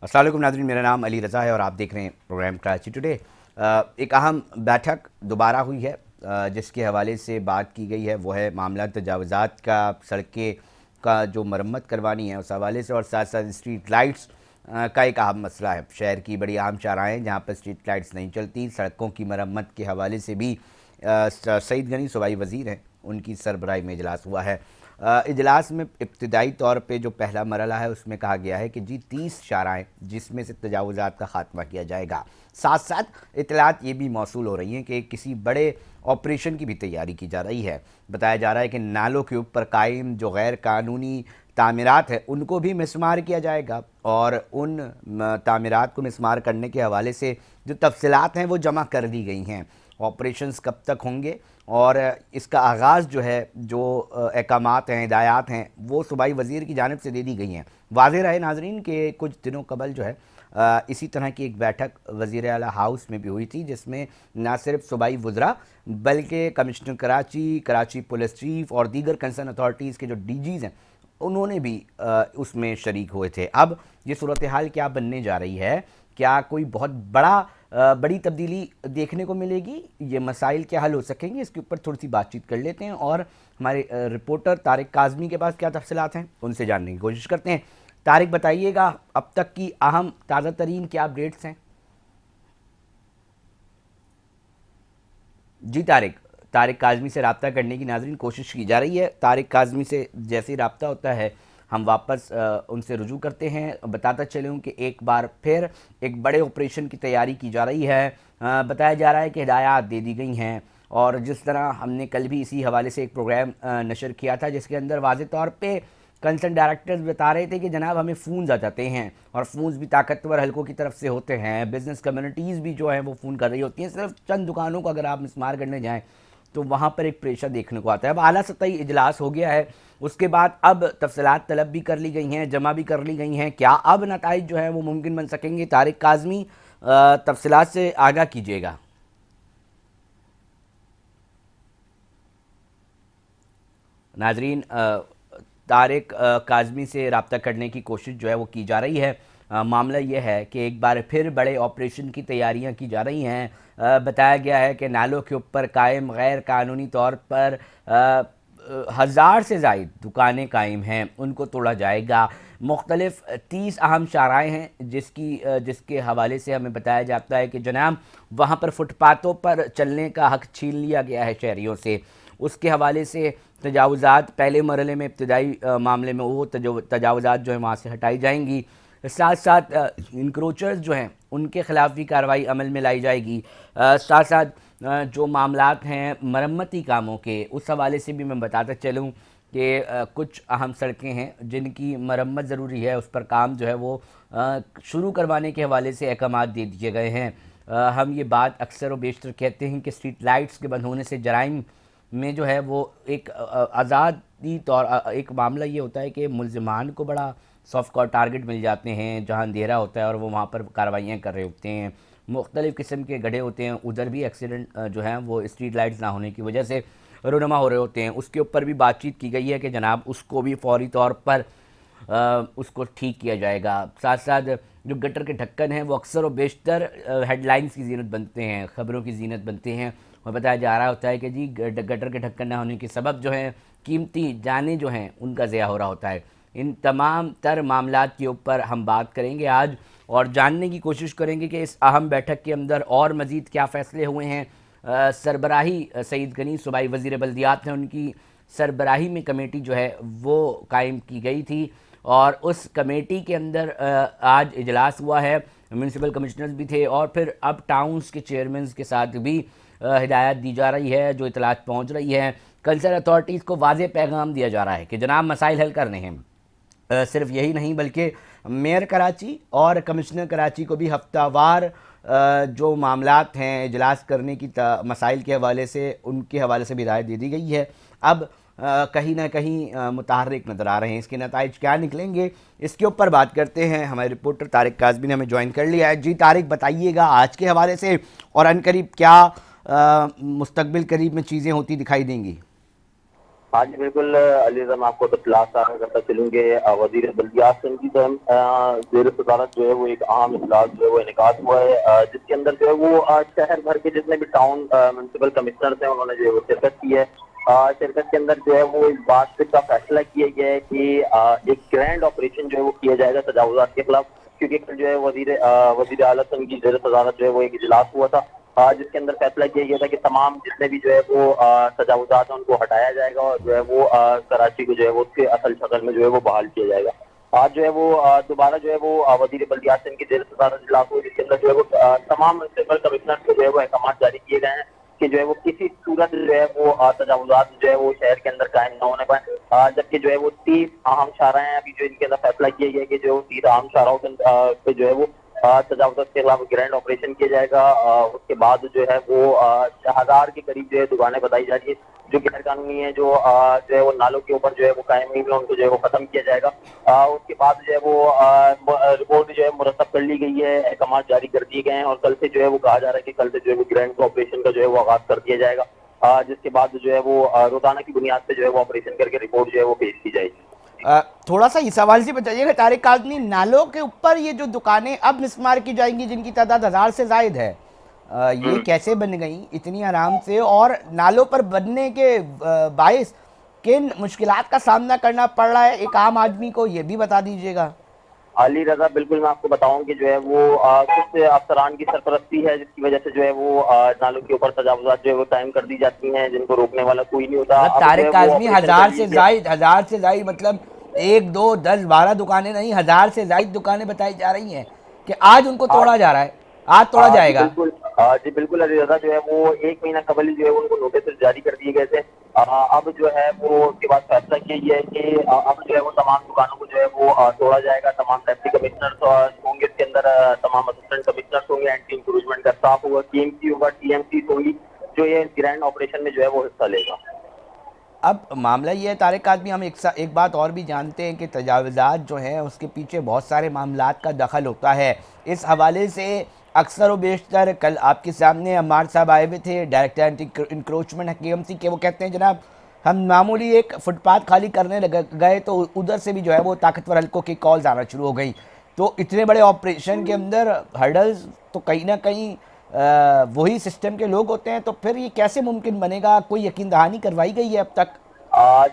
अस्सलाम वालेकुम नाज़रीन, मेरा नाम अली रज़ा है और आप देख रहे हैं प्रोग्राम कराची टुडे। एक अहम बैठक दोबारा हुई है जिसके हवाले से बात की गई है, वो है मामला तजावुज़ात का। सड़कें का जो मरम्मत करवानी है उस हवाले से, और साथ साथ स्ट्रीट लाइट्स का एक अहम मसला है। शहर की बड़ी अहम शाहराहें जहाँ पर स्ट्रीट लाइट्स नहीं चलती, सड़कों की मरम्मत के हवाले से भी सईद गनी सूबाई वज़ीर हैं, उनकी सरबराही में इजलास हुआ है। इजलास में इब्तदाई तौर पे जो पहला मरला है उसमें कहा गया है कि जी 30 शाराएँ जिसमें से तजावुज़ात का ख़ात्मा किया जाएगा। साथ साथ इतलात ये भी मौसूल हो रही हैं कि किसी बड़े ऑपरेशन की भी तैयारी की जा रही है। बताया जा रहा है कि नालों के ऊपर कायम जो गैर कानूनी तामीरात है उनको भी मिसमार किया जाएगा, और उन तामीरात को मिसमार करने के हवाले से जो तफसीलात हैं वो जमा कर दी गई हैं। ऑपरेशंस कब तक होंगे और इसका आगाज़ जो है, जो अहकामात हैं, हिदायत हैं, वो सूबाई वज़ीर की जानिब से दे दी गई हैं। वाज़ेह रहे नाज़रीन कि कुछ दिनों कबल जो है इसी तरह की एक बैठक वज़ीर आला हाउस में भी हुई थी, जिसमें न सिर्फ सूबाई वज़रा बल्कि commissioner Karachi, Karachi police chief और दीगर कंसर्न अथॉरिटीज़ के जो डीजीज़ हैं उन्होंने भी उसमें शरीक हुए थे। अब ये सूरत हाल क्या बनने जा रही है? क्या कोई बहुत बड़ी तब्दीली देखने को मिलेगी? ये मसाइल क्या हल हो सकेंगे? इसके ऊपर थोड़ी सी बातचीत कर लेते हैं, और हमारे रिपोर्टर तारिक काज़मी के पास क्या तफसीलात हैं उनसे जानने की कोशिश करते हैं। तारिक, बताइएगा अब तक की अहम ताज़ा तरीन क्या अपडेट्स हैं? जी तारिक, तारिक काज़मी से रब्ता करने की नाज़रीन कोशिश की जा रही है। तारिक काज़मी से जैसे ही रब्ता होता है हम वापस उनसे रुजू करते हैं। बताता चलूँ कि एक बार फिर एक बड़े ऑपरेशन की तैयारी की जा रही है। बताया जा रहा है कि हिदायत दे दी गई हैं, और जिस तरह हमने कल भी इसी हवाले से एक प्रोग्राम नशर किया था जिसके अंदर वाज़ेह तौर पे कंसर्न डायरेक्टर्स बता रहे थे कि जनाब हमें फ़ोन्स आ जाते हैं, और फ़ोन्स भी ताकतवर हलकों की तरफ से होते हैं। बिज़नेस कम्युनिटीज़ भी जो हैं वो फ़ोन कर रही होती हैं। सिर्फ चंद दुकानों को अगर आप मिसमार करने जाएँ तो वहाँ पर एक प्रेशर देखने को आता है। अब आला सतही इजलास हो गया है, उसके बाद अब तफसीलात तलब भी कर ली गई हैं, जमा भी कर ली गई हैं। क्या अब नताइज जो है वो मुमकिन बन सकेंगे? तारिक काज़मी, तफसीलात से आगाह कीजिएगा। नाजरीन, तारिक काज़मी से रब्ता करने की कोशिश जो है वो की जा रही है। मामला ये है कि एक बार फिर बड़े ऑपरेशन की तैयारियां की जा रही हैं। बताया गया है कि नालों के ऊपर कायम गैर कानूनी तौर पर 1000 से ज़ायद दुकानें कायम हैं, उनको तोड़ा जाएगा। मुख्तलिफ 30 अहम शाराएँ हैं जिसके हवाले से हमें बताया जाता है कि जनाब वहाँ पर फुटपाथों पर चलने का हक़ छीन लिया गया है शहरियों से। उसके हवाले से तजावुज़ात पहले मरहले में, इब्तदाई मामले में वो तजावुज़ात जो है वहाँ से हटाई जाएंगी। साथ साथ इंक्रोचर्स जो हैं उनके ख़िलाफ़ भी कार्रवाई अमल में लाई जाएगी। साथ साथ जो मामलात हैं मरम्मती कामों के, उस हवाले से भी मैं बताता चलूँ कि कुछ अहम सड़कें हैं जिनकी मरम्मत ज़रूरी है, उस पर काम जो है वो शुरू करवाने के हवाले से अहकामात दे दिए गए हैं। हम ये बात अक्सर व बेशतर कहते हैं कि स्ट्रीट लाइट्स के बंद होने से जराइम में जो है वो एक आज़ादी तौर एक मामला ये होता है कि मुलज़िमान को बड़ा सॉफ्ट कॉर टारगेट मिल जाते हैं जहाँ अंधेरा होता है और वो वहाँ पर कार्रवाइयाँ कर रहे होते हैं। मुख्तलिफ़ किस्म के गड्ढे होते हैं, उधर भी एक्सीडेंट जो हैं वो स्ट्रीट लाइट्स ना होने की वजह से रोनमा हो रहे होते हैं। उसके ऊपर भी बातचीत की गई है कि जनाब उसको भी फौरी तौर पर उसको ठीक किया जाएगा। साथ साथ जो गटर के ढक्कन हैं वो अक्सर व बेशतर हेडलाइंस की ज़ीनत बनते हैं, ख़बरों की ज़ीनत बनते हैं, और बताया जा रहा होता है कि जी गटर के ढक्कन ना होने के सबब जो हैं कीमती जानें जो हैं उनका ज़िया हो रहा होता है। इन तमाम तर मामलात के ऊपर हम बात करेंगे आज, और जानने की कोशिश करेंगे कि इस अहम बैठक के अंदर और मज़ीद क्या फ़ैसले हुए हैं। सरबराही सईद गनी सूबाई वज़ीर बल्दियात हैं, उनकी सरबराही में कमेटी जो है वो कायम की गई थी, और उस कमेटी के अंदर आज इजलास हुआ है। म्यूनसिपल कमिश्नर्स भी थे, और फिर अब टाउन्स के चेयरमैन के साथ भी हिदायत दी जा रही है, जो इतलात पहुँच रही है। कंसर्न अथॉरिटीज़ को वाज़ेह पैगाम दिया जा रहा है कि जनाब मसाइल हल करने हैं। सिर्फ यही नहीं बल्कि मेयर कराची और कमिश्नर कराची को भी हफ्तावार जो मामलात हैं इजलास करने की मसाइल के हवाले से, उनके हवाले से भी हिदायत दे दी गई है। अब कहीं ना कहीं मुतहर्रिक नज़र आ रहे हैं। इसके नताइज क्या निकलेंगे, इसके ऊपर बात करते हैं। हमारे रिपोर्टर तारिक काज़मी ने हमें ज्वाइन कर लिया है। जी तारिक, बताइएगा आज के हवाले से, और अनकरीब क्या मुस्तकबिल करीब में चीज़ें होती दिखाई देंगी? ہاں جی بالکل علی رضا، میں آپ کو تفصیلات آگاہ کرتا چلوں گے۔ وزیر بلدیات سندھ کی زیر صدارت جو ہے وہ ایک اہم اجلاس جو ہے وہ انعقاد ہوا ہے، جس کے اندر جو ہے وہ شہر بھر کے جتنے بھی ٹاؤن میونسپل کمشنرز ہیں انہوں نے جو ہے وہ شرکت کی ہے۔ شرکت کے اندر جو ہے وہ اس بات کا فیصلہ کیا گیا ہے کہ ایک گرینڈ آپریشن جو ہے وہ کیا جائے گا تجاوزات کے خلاف، کیونکہ کل جو ہے وزیر اعلیٰ سندھ کی زیر صدارت جو ہے وہ ایک اجلاس ہوا تھا، جس کے اندر فیصلہ کیا گیا تھا کہ تمام جتنے بھی جو ہے وہ تجاوزات ہیں ان کو ہٹایا جائے گا، اور جو ہے وہ کراچی کو جو ہے وہ اس کے اصل شکل میں جو ہے وہ بحال کیا جائے گا۔ آج جو ہے وہ دوبارہ جو ہے وہ وزیر بلدیات سندھ کی زیر صدارت اجلاس ہوا، جس کے اندر جو ہے وہ تمام میونسپل کمشنر کو جو ہے وہ احکامات جاری کیے گئے ہیں کہ جو ہے وہ کسی صورت جو ہے وہ تجاوزات جو ہے وہ شہر کے اندر قائم نہ ہونے پائے، جبکہ جو ہے وہ 30 اہم شاہراہ ہیں ابھی جو ان کے اندر فیصلہ کیا گیا کہ جو 30 اہم شاہراہوں پہ جو ہے وہ تجاوزات کے خلاف گرینڈ آپریشن کیا جائے گا۔ اس کے بعد جو ہے وہ 1000 کے قریب جو ہے دکانیں بتائی جا رہی ہے جو غیر قانونی ہے، جو ہے وہ نالوں کے اوپر جو ہے وہ قائم نہیں ہوئی، ان کو جو ہے وہ ختم کیا جائے گا۔ اس کے بعد جو ہے وہ رپورٹ جو ہے مرتب کر لی گئی ہے، احکامات جاری کر دیے گئے ہیں، اور کل سے جو ہے وہ کہا جا رہا ہے کہ کل سے جو ہے وہ گرینڈ آپریشن کا جو ہے وہ آغاز کر دیا جائے گا، جس کے بعد جو ہے وہ روزانہ کی بنیاد پہ جو ہے وہ آپریشن کر کے رپورٹ جو ہے وہ پیش کی جائے گی۔ تھوڑا سا اس حوالے سے بتائیے گا طارق کاظمی، نالوں کے اوپر یہ جو دکانیں اب مسمار کی جائیں گی جن کی تعداد 1000 سے زائد ہے، یہ کیسے بن گئیں اتنی آرام سے، اور نالوں پر بننے کے باعث کن مشکلات کا سامنا کرنا پڑ رہا ہے ایک عام آدمی کو، یہ بھی بتا دیجیے گا۔ علی رضا بالکل میں آپ کو بتاؤں کہ جو ہے وہ کچھ افسران کی سرپرستی ہے، جس کی وجہ سے جو ہے وہ نالوں کے اوپر تجاوزات جو ہے وہ قائم کر دی جاتی ہیں، جن کو روکنے والا کوئی نہیں ہوتا۔ مطلب اب جو ہے طارق وہ کاظمی آپریشن کر لی گیا۔ ہزار سے زائد مطلب ایک دو 10 12 دکانیں نہیں، 1000 سے زائد دکانیں بتائی جا رہی ہیں کہ آج ان کو توڑا جا رہا ہے، آج توڑا جی جائے گا۔ بالکل، جی بالکل علی رضا، جو ہے وہ 1 مہینہ قبل ہی جو ہے ان کو نوٹس جاری کر دیے گئے تھے۔ اب جو ہے وہ اس کے بعد فیصلہ کیا گیا ہے کہ اب جو ہے وہ تمام دکانوں کو جو ہے وہ توڑا جائے گا، تمام ڈپٹی کمشنرز ہوں گے اس کے اندر، تمام اسسٹنٹ کمشنرز ہوں گے، اینٹی انکروچمنٹ کا اسٹاف ہوگا، کی ایم سی ہوگا، ٹی ایم سی ہوگی، جو یہ گرینڈ آپریشن میں جو ہے وہ حصہ لے گا۔ اب معاملہ یہ ہے طارق آدمی، ہم ایک بات اور بھی جانتے ہیں کہ تجاوزات جو ہیں اس کے پیچھے بہت سارے معاملات کا دخل ہوتا ہے، اس حوالے سے اکثر و بیشتر کل آپ کے سامنے عمار صاحب آئے ہوئے تھے، ڈائریکٹر اینٹی انکروچمنٹ حکیم ایم سی کے، وہ کہتے ہیں جناب ہم معمولی ایک فٹ پاتھ خالی کرنے گئے تو ادھر سے بھی جو ہے وہ طاقتور حلقوں کی کالز آنا شروع ہو گئی، تو اتنے بڑے آپریشن کے اندر ہرڈلز تو کہیں نہ کہیں وہی سسٹم کے لوگ ہوتے ہیں، تو پھر یہ کیسے ممکن بنے گا؟ کوئی یقین دہانی کروائی گئی ہے اب تک؟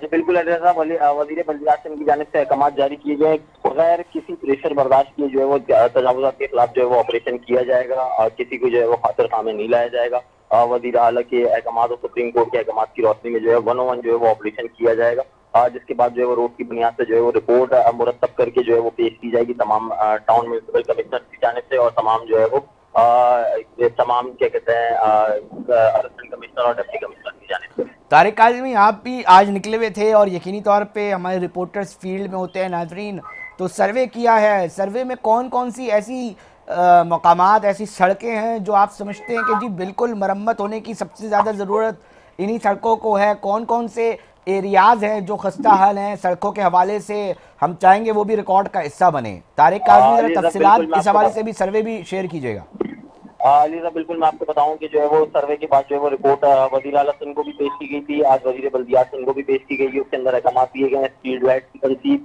جی بالکل علی رضا، وزیر بلدیات سندھ کی جانب سے احکامات جاری کیے گئے، بغیر کسی پریشر برداشت کیے جو ہے وہ تجاوزات کے خلاف جو ہے وہ آپریشن کیا جائے گا، اور کسی کو جو ہے وہ خاطر خامے نہیں لایا جائے گا۔ وزیر اعلیٰ کے احکامات اور سپریم کورٹ کے احکامات کی روشنی میں جو ہے 101 جو ہے وہ آپریشن کیا جائے گا، جس کے بعد جو ہے وہ روز کی بنیاد پہ جو ہے وہ رپورٹ مرتب کر کے جو ہے وہ پیش کی جائے گی تمام ٹاؤن میونسپل کمشنر کی جانب سے، اور تمام جو ہے وہ تمام کیا کہتے ہیں اسسٹنٹ کمشنر اور ڈپٹی کمشنر کی جانب سے۔ طارق کاظمی، آپ بھی آج نکلے ہوئے تھے اور یقینی طور پہ ہمارے رپورٹرز فیلڈ میں ہوتے ہیں ناظرین، تو سروے کیا ہے، سروے میں کون کون سی ایسی مقامات، ایسی سڑکیں ہیں جو آپ سمجھتے ہیں کہ جی بالکل مرمت ہونے کی سب سے زیادہ ضرورت انہی سڑکوں کو ہے؟ کون کون سے ایریاز ہیں جو خستہ حال ہیں سڑکوں کے حوالے سے، ہم چاہیں گے وہ بھی ریکارڈ کا حصہ بنے؟ طارق کاظمی ذرا علی رضا بالکل تفصیلات میں اس آپ کو حوالے سے بھی سروے بھی شیئر کیجیے گا۔ علی رضا بالکل میں آپ کو بتاؤں کہ جو ہے وہ سروے کے بعد جو ہے وہ رپورٹ وزیر اعلیٰ سندھ کو بھی پیش کی گئی تھی، آج وزیر بلدیات سندھ کو بھی پیش کی گئی ہے، اس کے اندر احکامات دیے گئے ہیں، اسٹریٹ لائٹ کی تنصیب،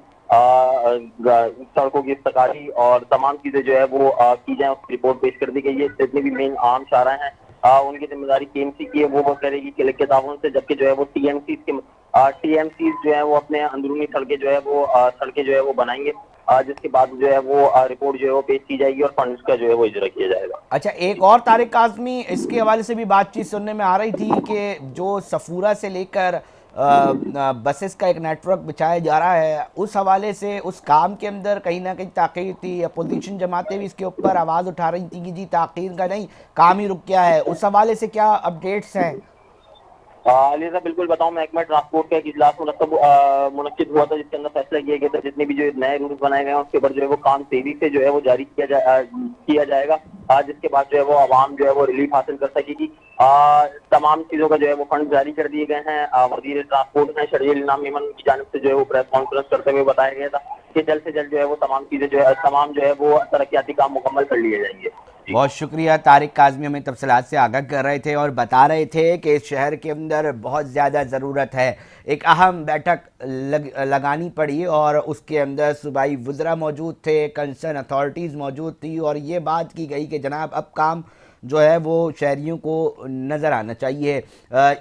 سڑکوں کی استقاری اور تمام چیزیں جو ہے وہ کی جائیں، اس کی رپورٹ پیش کر دی گئی ہے۔ جتنے بھی مین عام شاہراہ ہیں ان کی ذمہ داری کی ایم سی کی ہے، وہ کرے گی کلک کے تعاون سے، جبکہ جو ہے وہ ٹی ایم سیز جو ہے وہ اپنے اندرونی سڑکیں جو ہے وہ سڑکیں جو ہے وہ بنائیں گے، جس کے بعد جو ہے وہ رپورٹ جو ہے وہ پیش کی جائے گی اور فنڈز کا جو ہے وہ اجرا کیا جائے گا۔ اچھا، ایک اور طارق کاظمی اس کے حوالے سے بھی بات چیت سننے میں آ رہی تھی کہ جو صفورہ سے لے کر بسز کا ایک نیٹ ورک بچھایا جا رہا ہے، اس حوالے سے اس کام کے اندر کہیں نہ کہیں تاخیر تھی، اپوزیشن جماعتیں بھی اس کے اوپر آواز اٹھا رہی تھیں کہ جی تاخیر کا نہیں، کام ہی رک گیا ہے، اس حوالے سے کیا اپڈیٹس ہیں؟ علی صاحب بالکل بتاؤں، محکمہ ٹرانسپورٹ کا ایک اجلاس منعقد ہوا تھا، جس کے اندر فیصلہ کیا گیا تھا جتنے بھی جو نئے رولز بنائے گئے ہیں اس کے اوپر جو ہے وہ کام تیزی سے جو ہے وہ جاری کیا جائے گا، جس کے بعد جو ہے وہ عوام جو ہے وہ ریلیف حاصل کر سکے گی۔ تمام چیزوں کا جو ہے وہ فنڈ جاری کر دیے گئے ہیں۔ وزیر ٹرانسپورٹ ہیں شرجیل انعام میمن کی جانب سے جو ہے وہ پریس کانفرنس کرتے ہوئے بتایا گیا تھا کہ جلد سے جلد جو ہے وہ تمام چیزیں جو ہے وہ ترقیاتی کام مکمل کر لیے جائیں گے۔ बहुत शुक्रिया तारिक काज़मी, हमें तफसीलात से आगाह कर रहे थे और बता रहे थे कि इस शहर के अंदर बहुत ज़्यादा ज़रूरत है। एक अहम बैठक लगानी पड़ी और उसके अंदर सूबाई वज़रा मौजूद थे, कंसर्न अथॉरिटीज़ मौजूद थी और ये बात की गई कि जनाब अब काम जो है वो शहरियों को नज़र आना चाहिए।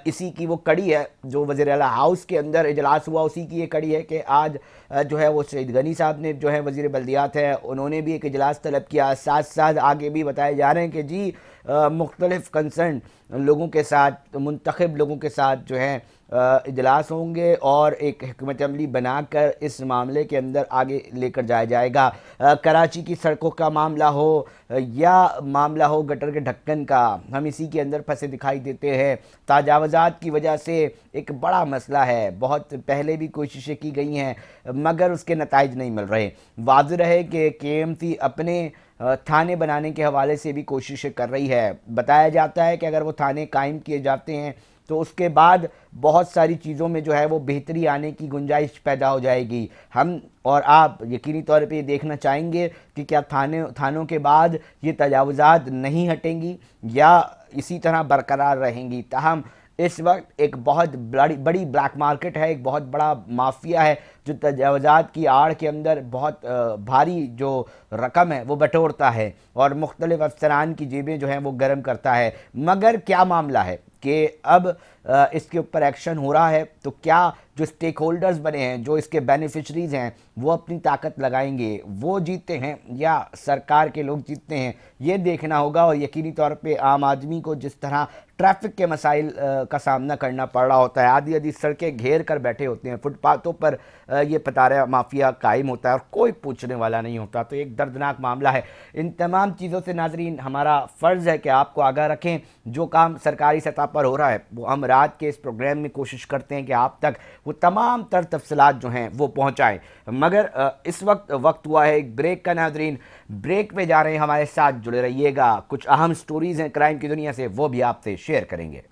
इसी की वो कड़ी है जो वज़ीर आला हाउस के अंदर इजलास हुआ, उसी की ये कड़ी है कि आज जो है वो सईद गनी साहब ने जो है वज़ीर बल्दियात है उन्होंने भी एक इजलास तलब किया। साथ साथ आगे भी बताए जा रहे हैं कि जी मुख्तलिफ़ कंसर्न लोगों के साथ, मुंतखब लोगों के साथ जो है इजलास होंगे और एक हिकमत अमली बनाकर इस मामले के अंदर आगे लेकर जाया जाएगा। कराची की सड़कों का मामला हो या मामला हो गटर के ढक्कन का, हम इसी के अंदर फंसे दिखाई देते हैं। तजावुज़ात की वजह से एक बड़ा मसला है, बहुत पहले भी कोशिशें की गई हैं मगर उसके नताइज नहीं मिल रहे। वाज़ेह है कि KMC अपने थाने बनाने के हवाले से भी कोशिशें कर रही है। बताया जाता है कि अगर वो थाने कायम किए जाते हैं तो उसके बाद बहुत सारी चीज़ों में जो है वो बेहतरी आने की गुंजाइश पैदा हो जाएगी। हम और आप यकीनी तौर पे ये देखना चाहेंगे कि क्या थानों के बाद ये तजावुज़ात नहीं हटेंगी या इसी तरह बरकरार रहेंगी। ताहम इस वक्त एक बहुत बड़ी ब्लैक मार्केट है, एक बहुत बड़ा माफिया है जो तजावुज़ात की आड़ के अंदर बहुत भारी जो रकम है वो बटोरता है और मुख्तलिफ अफसरान की जेबें जो हैं वो गर्म करता है। मगर क्या मामला है कि अब इसके ऊपर एक्शन हो रहा है तो क्या जो स्टेक होल्डर्स बने हैं, जो इसके बेनिफिशरीज़ हैं, वो अपनी ताकत लगाएंगे, वो जीतते हैं या सरकार के लोग जीतते हैं, ये देखना होगा। और यकीनी तौर पे आम आदमी को जिस तरह ट्रैफिक के मसाइल का सामना करना पड़ रहा होता है, आधी आधी सड़कें घेर कर बैठे होते हैं, फुटपाथों पर ये पतारा माफिया कायम होता है और कोई पूछने वाला नहीं होता, तो एक दर्दनाक मामला है। इन तमाम चीज़ों से नाजरीन हमारा फ़र्ज़ है कि आपको आगाह रखें। जो काम सरकारी सतह पर हो रहा है वो हम रात के इस प्रोग्राम में कोशिश करते हैं कि आप तक वो तमाम तर तफसीलात जो हैं वो पहुँचाएँ। मगर इस वक्त हुआ है एक ब्रेक का नाजरीन, ब्रेक पे जा रहे हैं, हमारे साथ जुड़े रहिएगा। कुछ अहम स्टोरीज़ हैं क्राइम की दुनिया से, वो भी आपसे शेयर करेंगे।